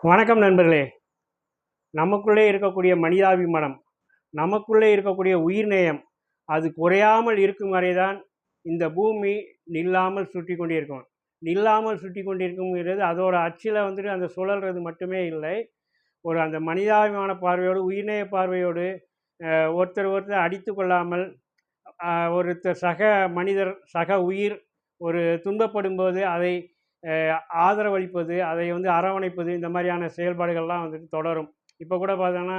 வணக்கம் நண்பர்களே. நமக்குள்ளே இருக்கக்கூடிய மனிதாபிமானம், நமக்குள்ளே இருக்கக்கூடிய உயிர்நேயம், அது குறையாமல் இருக்கும் வரை தான் இந்த பூமி நில்லாமல் சுற்றி கொண்டிருக்கும். நில்லாமல் சுற்றி கொண்டிருக்குங்கிறது அதோட அச்சில் வந்துட்டு அந்த சுழல்றது மட்டுமே இல்லை. ஒரு அந்த மனிதாபிமான பார்வையோடு, உயிர்நேய பார்வையோடு ஒருத்தர் ஒருத்தர் அடித்து கொள்ளாமல், ஒருத்தர் சக மனிதர், சக உயிர் ஒரு துன்பப்படும்போது அதை ஆதரவளிப்பது, அதை அரவணைப்பது, இந்த மாதிரியான செயல்பாடுகள்லாம் வந்துட்டு தொடரும். இப்போ கூட பார்த்தோன்னா,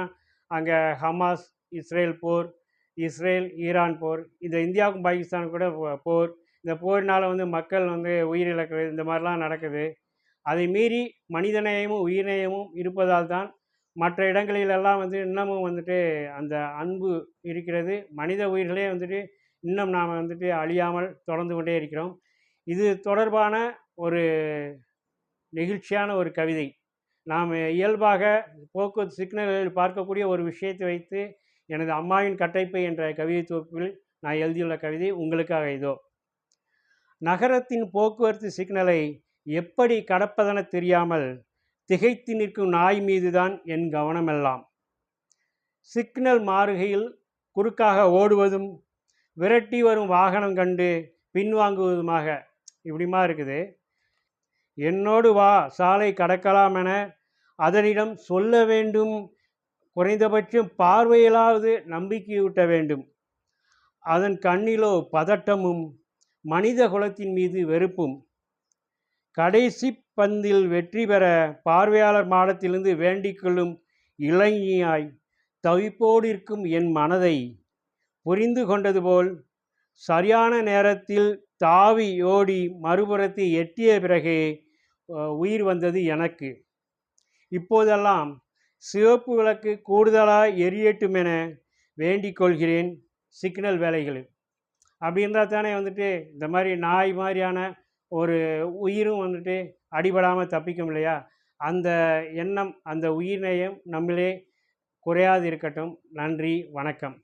அங்கே ஹமாஸ் இஸ்ரேல் போர், இஸ்ரேல் ஈரான் போர், இந்த இந்தியாவுக்கும் பாகிஸ்தானுக்கும் கூட போர். இந்த போரினால் மக்கள் உயிரிழக்கிறது, இந்த மாதிரிலாம் நடக்குது. அதை மீறி மனிதநேயமும் உயிர்நேயமும் இருப்பதால் தான் மற்ற இடங்களிலெல்லாம் இன்னமும் அந்த அன்பு இருக்கிறது. மனித உயிர்களே இன்னும் நாம் அழியாமல் தொடர்ந்து கொண்டே இருக்கிறோம். இது தொடர்பான ஒரு நெகிழ்ச்சியான ஒரு கவிதை. நாம் இயல்பாக போக்குவரத்து சிக்னல்களில் பார்க்கக்கூடிய ஒரு விஷயத்தை வைத்து எனது அம்மாவின் கட்டைப்பை என்ற கவிதை தொகுப்பில் நான் எழுதியுள்ள கவிதை உங்களுக்காக இதோ. நகரத்தின் போக்குவரத்து சிக்னலை எப்படி கடப்பதென தெரியாமல் திகைத்து நிற்கும் நாய் மீதுதான் என் கவனமெல்லாம். சிக்னல் மாறுகையில் குறுக்காக ஓடுவதும் விரட்டி வரும் வாகனம் கண்டு பின்வாங்குவதுமாக இப்படிமா இருக்குது. என்னோடு வா, சாலை கடக்கலாம் என அதனிடம் சொல்ல வேண்டும். குறைந்தபட்சம் பார்வையிலாவது நம்பிக்கையூட்ட வேண்டும். அதன் கண்ணிலோ பதட்டமும் மனித குலத்தின் மீது வெறுப்பும். கடைசி பந்தில் வெற்றி பெற பார்வையாளர் மாடத்திலிருந்து வேண்டிக் கொள்ளும் இளைஞியாய் தவிப்போடு இருக்கும் என் மனதை புரிந்து கொண்டது போல் சரியான நேரத்தில் தாவி ஓடி மறுபுறத்தை எட்டிய பிறகு உயிர் வந்தது எனக்கு. இப்போதெல்லாம் சிவப்பு விளக்கு கூடுதலாக எரியட்டும் என வேண்டிக் கொள்கிறேன் சிக்னல் வேலைகளில். அப்படி இருந்தால் தானே இந்த மாதிரி நாய் மாதிரியான ஒரு உயிரும் அடிபடாமல் தப்பிக்கும் இல்லையா? அந்த எண்ணம், அந்த உயிர்நேயம் நம்மளே குறையாது இருக்கட்டும். நன்றி, வணக்கம்.